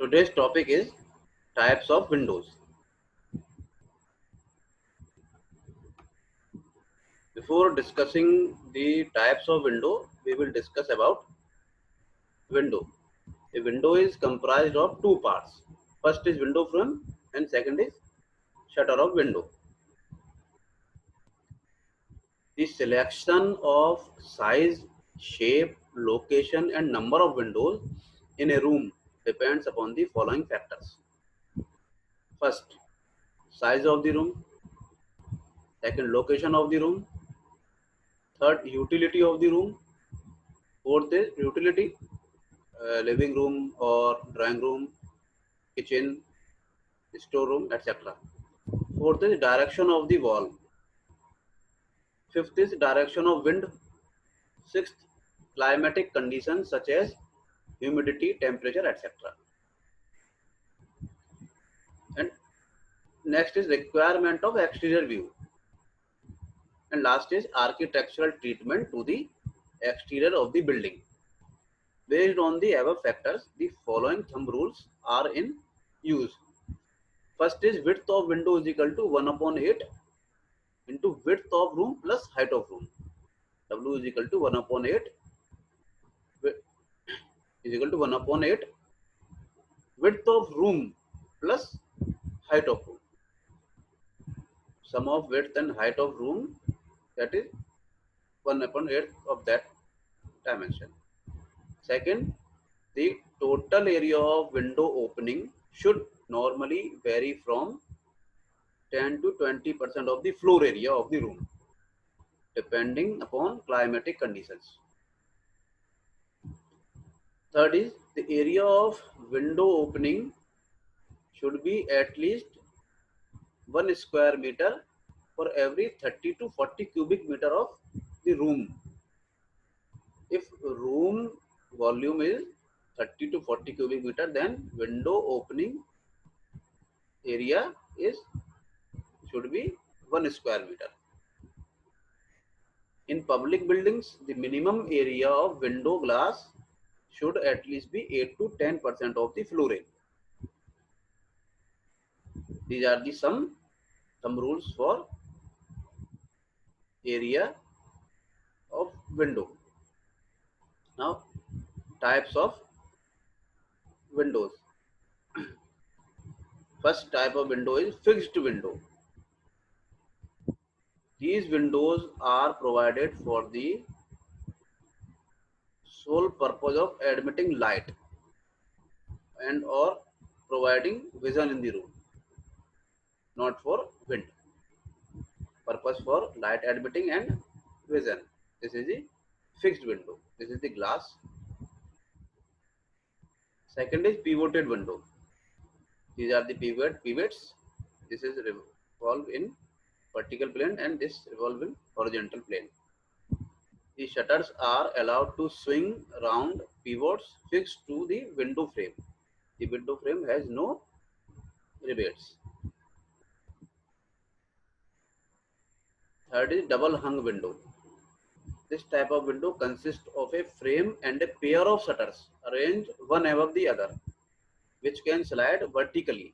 Today's topic is types of windows. Before discussing the types of window, we will discuss about window. A window is comprised of two parts. First is window frame and second is shutter of window. The selection of size, shape, location and number of windows in a room depends upon the following factors. First, size of the room. Second, location of the room. Third, utility of the room. Fourth is utility, living room or drawing room, kitchen, storeroom, etc. Fourth is direction of the wall. Fifth is direction of wind. Sixth, climatic conditions such as humidity, temperature, etc. And next is requirement of exterior view. And last is architectural treatment to the exterior of the building. Based on the above factors, the following thumb rules are in use. First is width of window is equal to 1 upon 8 into width of room plus height of room. W is equal to 1 upon 8 is equal to 1 upon 8 width of room plus height of room. Sum of width and height of room, that is 1 upon 8 of that dimension. Second, the total area of window opening should normally vary from 10 to 20% of the floor area of the room, depending upon climatic conditions. Third is the area of window opening should be at least 1 square meter for every 30 to 40 cubic meter of the room. If room volume is 30 to 40 cubic meter, then window opening area should be 1 square meter. In public buildings, the minimum area of window glass should at least be 8 to 10% of the floor area. These are the some rules for area of window. Now, types of windows. First type of window is fixed window. These windows are provided for the sole purpose of admitting light and or providing vision in the room, not for wind. Purpose for light admitting and vision. This is the fixed window. This is the glass. Second is pivoted window. These are the pivots. This is revolve in vertical plane and this revolve in horizontal plane. The shutters are allowed to swing round pivots fixed to the window frame. The window frame has no rivets. Third is double hung window. This type of window consists of a frame and a pair of shutters arranged one above the other, which can slide vertically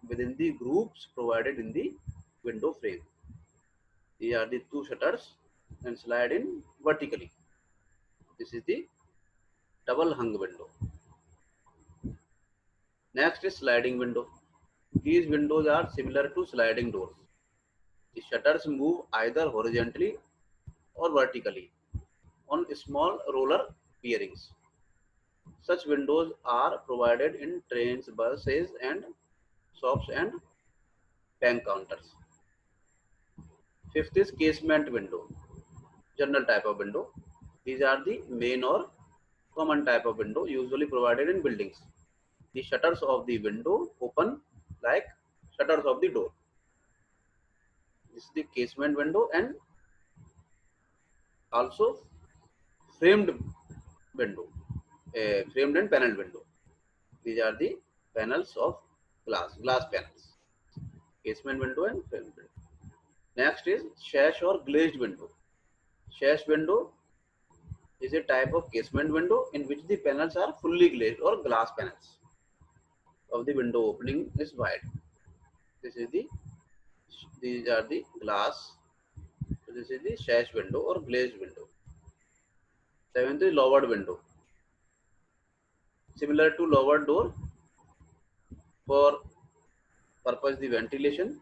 within the groups provided in the window frame. These are the two shutters and slide in vertically. This is the double hung window. Next is sliding window. These windows are similar to sliding doors. The shutters move either horizontally or vertically on small roller bearings. Such windows are provided in trains, buses, and shops and bank counters. Fifth is casement window, general type of window. These are the main or common type of window usually provided in buildings. The shutters of the window open like shutters of the door. This is the casement window and also framed window, framed and paneled window. These are the panels of glass panels, casement window and framed window. Next is sash or glazed window. Sash window is a type of casement window in which the panels are fully glazed or glass panels of the window opening is wide. This is the These are the glass. So this is the sash window or glazed window. Seventh is lowered window. Similar to lowered door, for purpose the ventilation.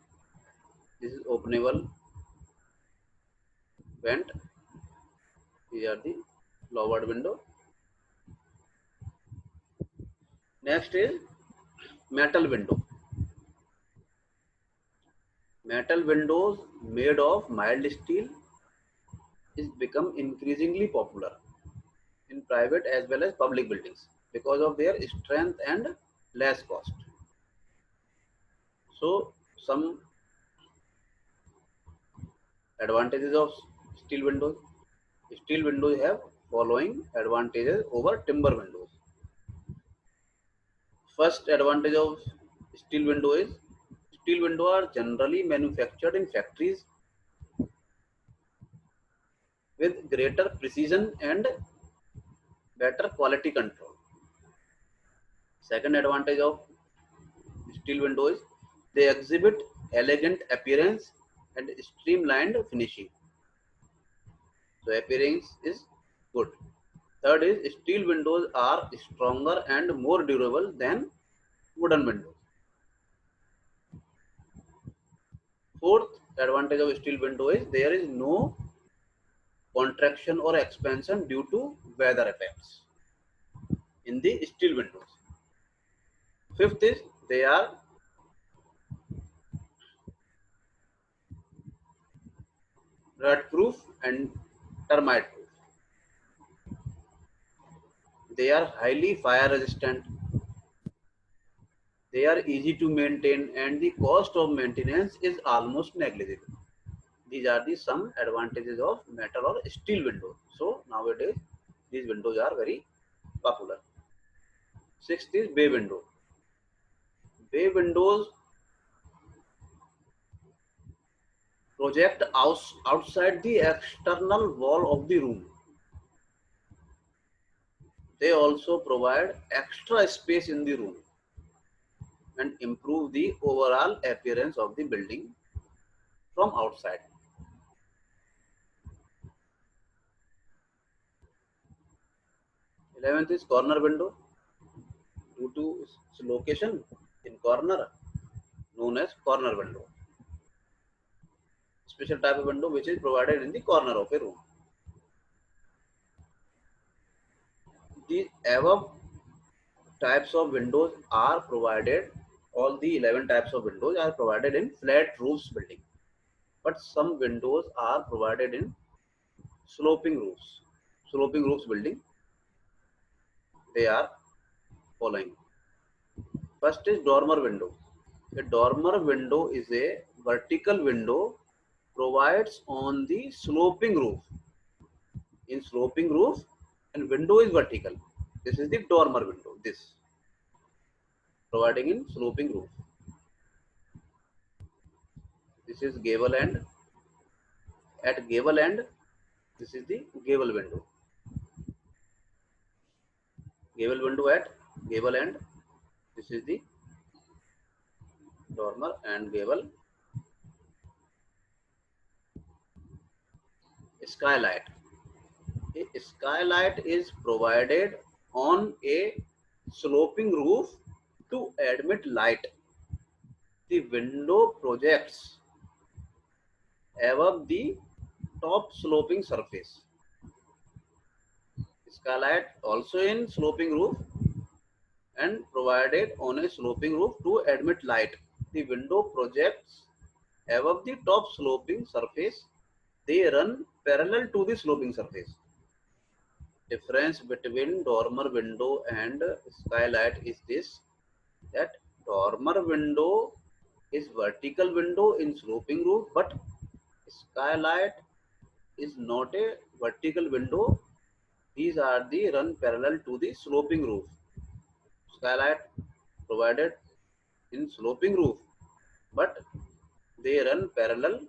This is openable vent. These are the lowered window. Next is metal window. Metal windows made of mild steel is become increasingly popular in private as well as public buildings because of their strength and less cost. So some advantages of steel windows. Steel windows have following advantages over timber windows. First advantage of steel window is steel windows are generally manufactured in factories with greater precision and better quality control. Second advantage of steel windows, they exhibit elegant appearance and streamlined finishing. So appearance is good. Third is steel windows are stronger and more durable than wooden windows. Fourth advantage of steel window is there is no contraction or expansion due to weather effects in the steel windows. Fifth is they are rust proof and termite proof. They are highly fire resistant. They are easy to maintain and the cost of maintenance is almost negligible. These are the some advantages of metal or steel windows. So nowadays these windows are very popular. Sixth is bay window. Bay windows project outside the external wall of the room. They also provide extra space in the room and improve the overall appearance of the building from outside. 11th is corner window. Due to its location in corner, known as corner window. Special type of window which is provided in the corner of a room. The above types of windows are provided, all the 11 types of windows are provided in flat roofs building. But some windows are provided in sloping roofs. Sloping roofs building, they are following. First is dormer window. A dormer window is a vertical window provides on the sloping roof. In sloping roof, and window is vertical. This is the dormer window. This providing in sloping roof. This is gable end. At gable end, this is the gable window. Gable window at gable end. This is the dormer and gable. Skylight. A skylight is provided on a sloping roof to admit light. The window projects above the top sloping surface. Skylight also in sloping roof and provided on a sloping roof to admit light. The window projects above the top sloping surface. They run parallel to the sloping surface. Difference between dormer window and skylight is this, that dormer window is vertical window in sloping roof, but skylight is not a vertical window. These are the run parallel to the sloping roof. Skylight provided in sloping roof, but they run parallel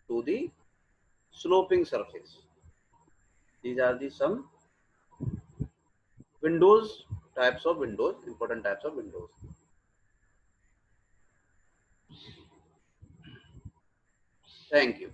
to the sloping surface. These are the some windows, types of windows, important types of windows. Thank you.